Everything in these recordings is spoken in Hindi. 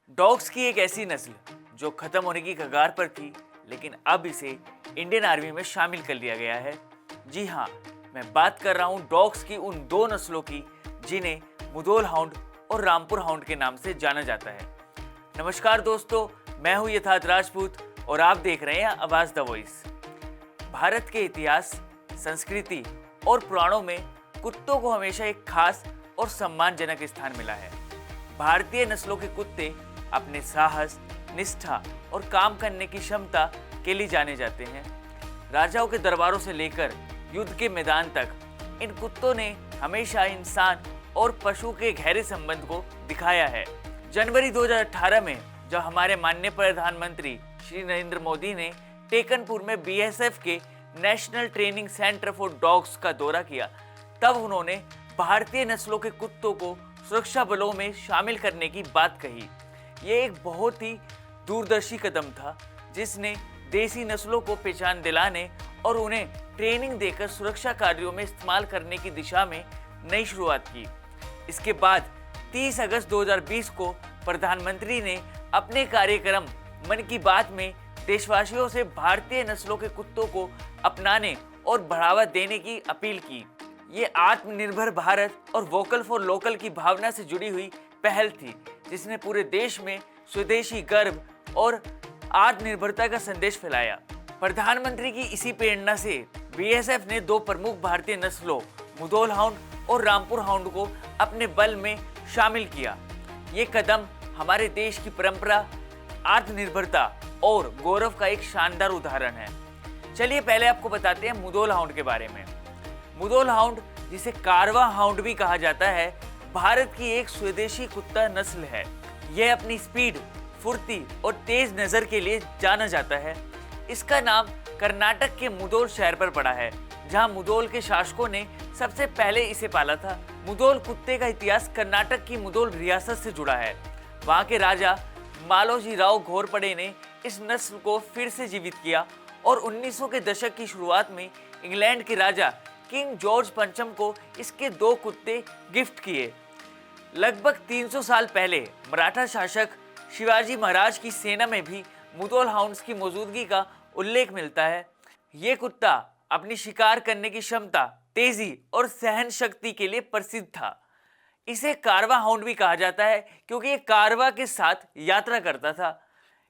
डॉग्स की एक ऐसी नस्ल जो खत्म होने की कगार पर थी, लेकिन अब इसे इंडियन आर्मी में शामिल कर लिया गया है। जी हाँ, मैं बात कर रहा हूँ डॉग्स की उन दो नस्लों की जिन्हें मुधोल हाउंड और रामपुर हाउंड के नाम से जाना जाता है। नमस्कार दोस्तों, मैं हूँ यथार्थ राजपूत और आप देख रहे हैं आवाज द वॉइस। भारत के इतिहास, संस्कृति और पुराणों में कुत्तों को हमेशा एक खास और सम्मानजनक स्थान मिला है। भारतीय नस्लों के कुत्ते अपने साहस, निष्ठा और काम करने की क्षमता के लिए जाने जाते हैं। राजाओं के दरबारों से लेकर युद्ध के मैदान तक इन कुत्तों ने हमेशा इंसान और पशु के गहरे संबंध को दिखाया है। जनवरी 2018 में जब हमारे माननीय प्रधानमंत्री श्री नरेंद्र मोदी ने टेकनपुर में बीएसएफ के national training centre for dogs का दौरा किया, तब उन्होंने भारतीय नस्लों के कुत्तों को सुरक्षा बलों में शामिल करने की बात कही। ये एक बहुत ही दूरदर्शी कदम था जिसने देसी नस्लों को पहचान दिलाने और उन्हें ट्रेनिंग देकर सुरक्षा कार्यों में इस्तेमाल करने की दिशा में नई शुरुआत की। इसके बाद 30 अगस्त 2020 को प्रधानमंत्री ने अपने कार्यक्रम मन की बात में देशवासियों से भारतीय नस्लों के कुत्तों को अपनाने और बढ़ावा देने की अपील की। ये आत्मनिर्भर भारत और वोकल फॉर लोकल की भावना से जुड़ी हुई पहल थी, जिसने पूरे देश में स्वदेशी गर्व और आत्मनिर्भरता का संदेश फैलाया। प्रधानमंत्री की इसी प्रेरणा से बीएसएफ ने दो प्रमुख भारतीय नस्लों मुधोल हाउंड और रामपुर हाउंड को अपने बल में शामिल किया। ये कदम हमारे देश की परंपरा, आत्मनिर्भरता और गौरव का एक शानदार उदाहरण है। चलिए पहले आपको बताते हैं मुधोल हाउंड के बारे में। मुधोल हाउंड, जिसे कारवा हाउंड भी कहा जाता है, भारत की एक स्वदेशी कुत्ता नस्ल है। यह अपनी स्पीड, फुर्ती और तेज नजर के लिए जाना जाता है। इसका नाम कर्नाटक के मुधोल शहर पर पड़ा है, जहां मुधोल के शासकों ने सबसे पहले इसे पाला था। मुधोल कुत्ते का इतिहास कर्नाटक की मुधोल रियासत से जुड़ा है। वहां के राजा मालोजी राव घोरपड़े ने इस नस्ल को फिर से जीवित किया और 1900 के दशक की शुरुआत में इंग्लैंड के राजा किंग जॉर्ज पंचम को इसके दो कुत्ते गिफ्ट किए। लगभग 300 साल पहले मराठा शासक शिवाजी महाराज की सेना में भी मुधोल हाउंड्स की मौजूदगी का उल्लेख मिलता है। ये कुत्ता अपनी शिकार करने की क्षमता, तेजी और सहन शक्ति के लिए प्रसिद्ध था। इसे कारवा हाउंड भी कहा जाता है क्योंकि ये कारवा के साथ यात्रा करता था।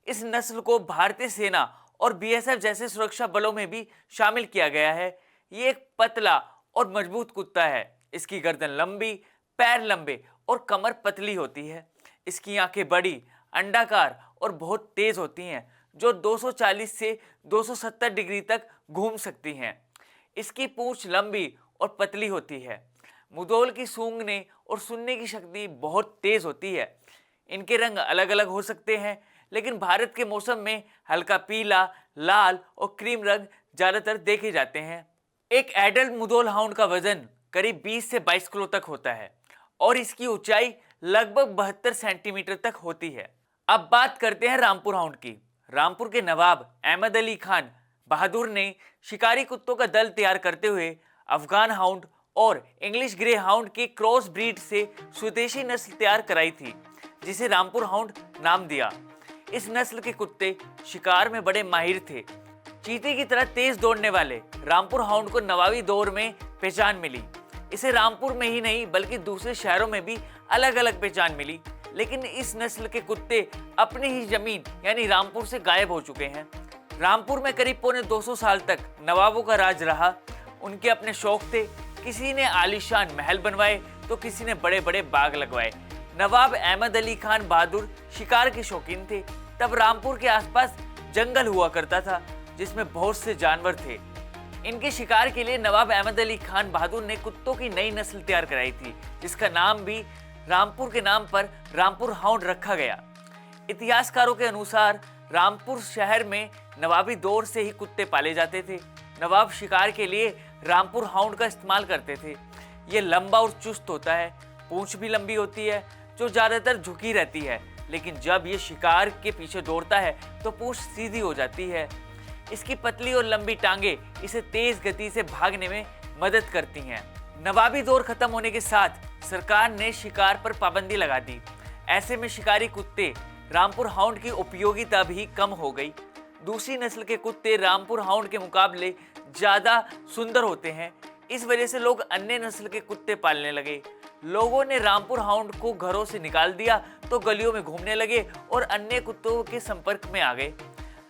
इस नस्ल को भारतीय सेना और बीएसएफ जैसे सुरक्षा बलों में भी शामिल किया गया है। ये एक पतला और मजबूत कुत्ता है। इसकी गर्दन लंबी, पैर लंबे और कमर पतली होती है। इसकी आंखें बड़ी, अंडाकार और बहुत तेज होती हैं, जो 240 से 270 डिग्री तक घूम सकती हैं। इसकी पूंछ लंबी और पतली होती है। मुधोल की सूंघने और सुनने की शक्ति बहुत तेज होती है। इनके रंग अलग अलग हो सकते हैं, लेकिन भारत के मौसम में हल्का पीला, लाल और क्रीम रंग ज्यादातर देखे जाते हैं। एक एडल्ट मुधोल हाउंड का वजन करीब 20 से 22 किलो तक होता है और इसकी ऊंचाई लगभग 72 सेंटीमीटर तक होती है। अब बात करते हैं रामपुर हाउंड की। रामपुर के नवाब अहमद अली खान बहादुर ने शिकारी कुत्तों का दल तैयार करते हुए अफगान हाउंड और इंग्लिश ग्रे हाउंड के क्रॉस ब्रीड से स्वदेशी नस्ल तैयार कराई थी, जिसे रामपुर हाउंड नाम दिया। इस नस्ल के कुत्ते शिकार में बड़े माहिर थे। चीते की तरह तेज दौड़ने वाले रामपुर हाउंड को नवाबी दौर में पहचान मिली। इसे रामपुर में ही नहीं बल्कि दूसरे शहरों में भी अलग अलग पहचान मिली, लेकिन इस नस्ल के कुत्ते अपनी ही जमीन यानी रामपुर से गायब हो चुके हैं। रामपुर में करीब पौने 200 साल तक नवाबों का राज रहा। उनके अपने शौक थे। किसी ने आलीशान महल बनवाए तो किसी ने बड़े बड़े बाग लगवाए। नवाब अहमद अली खान बहादुर शिकार के शौकीन थे। तब रामपुर के आसपास जंगल हुआ करता था जिसमें बहुत से जानवर थे। इनके शिकार के लिए नवाब अहमद अली खान बहादुर ने कुत्तों की नई नस्ल तैयार कराई थी, जिसका नाम भी रामपुर के नाम पर रामपुर हाउंड रखा गया। इतिहासकारों के अनुसार रामपुर शहर में नवाबी दौर से ही कुत्ते पाले जाते थे। नवाब शिकार के लिए रामपुर हाउंड का इस्तेमाल करते थे। ये लंबा और चुस्त होता है। पूंछ भी लंबी होती है जो ज्यादातर झुकी रहती है, लेकिन जब ये शिकार के पीछे दौड़ता है तो पूंछ सीधी हो जाती है। इसकी पतली और लंबी टांगे इसे तेज गति से भागने में मदद करती हैं। नवाबी दौर खत्म होने के साथ सरकार ने शिकार पर पाबंदी लगा दी। ऐसे में शिकारी कुत्ते रामपुर हाउंड की उपयोगिता भी कम हो गई। दूसरी नस्ल के कुत्ते रामपुर हाउंड के मुकाबले ज़्यादा सुंदर होते हैं। इस वजह से लोग अन्य नस्ल के कुत्ते पालने लगे। लोगों ने रामपुर हाउंड को घरों से निकाल दिया तो गलियों में घूमने लगे और अन्य कुत्तों के संपर्क में आ गए।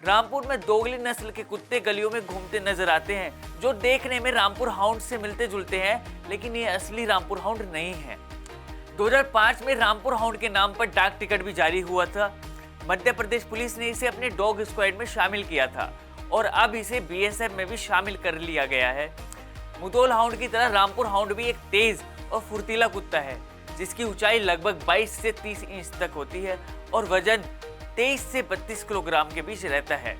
रामपुर में दोगली नस्ल के कुत्ते गलियों में घूमते नजर आते हैं, जो देखने में रामपुर हाउंड से मिलते जुलते हैं, लेकिन ये असली रामपुर हाउंड नहीं है। 2005 में रामपुर हाउंड के नाम पर डाक टिकट भी जारी हुआ था। मध्य प्रदेश पुलिस ने इसे अपने डॉग स्क्वाड में शामिल किया था और अब इसे बीएसएफ में भी शामिल कर लिया गया है। मुधोल हाउंड की तरह रामपुर हाउंड भी एक तेज और फुर्तीला कुत्ता है, जिसकी ऊंचाई लगभग 22 से 30 इंच तक होती है और वजन 23 से 32 किलोग्राम के बीच रहता है।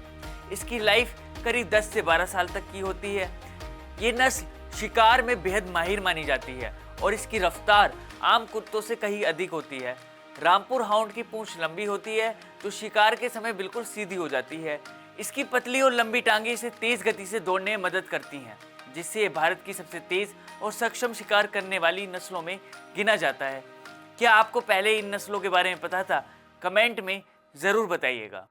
इसकी लाइफ करीब 10 से 12 साल तक की होती है। ये नस्ल शिकार में बेहद माहिर मानी जाती है और इसकी रफ्तार आम कुत्तों से कहीं अधिक होती है। रामपुर हाउंड की पूंछ लंबी होती है तो शिकार के समय बिल्कुल सीधी हो जाती है। इसकी पतली और लंबी टांगे इसे तेज गति से दौड़ने में मदद करती हैं, जिससे ये भारत की सबसे तेज और सक्षम शिकार करने वाली नस्लों में गिना जाता है। क्या आपको पहले इन नस्लों के बारे में पता था? कमेंट में ज़रूर बताइएगा।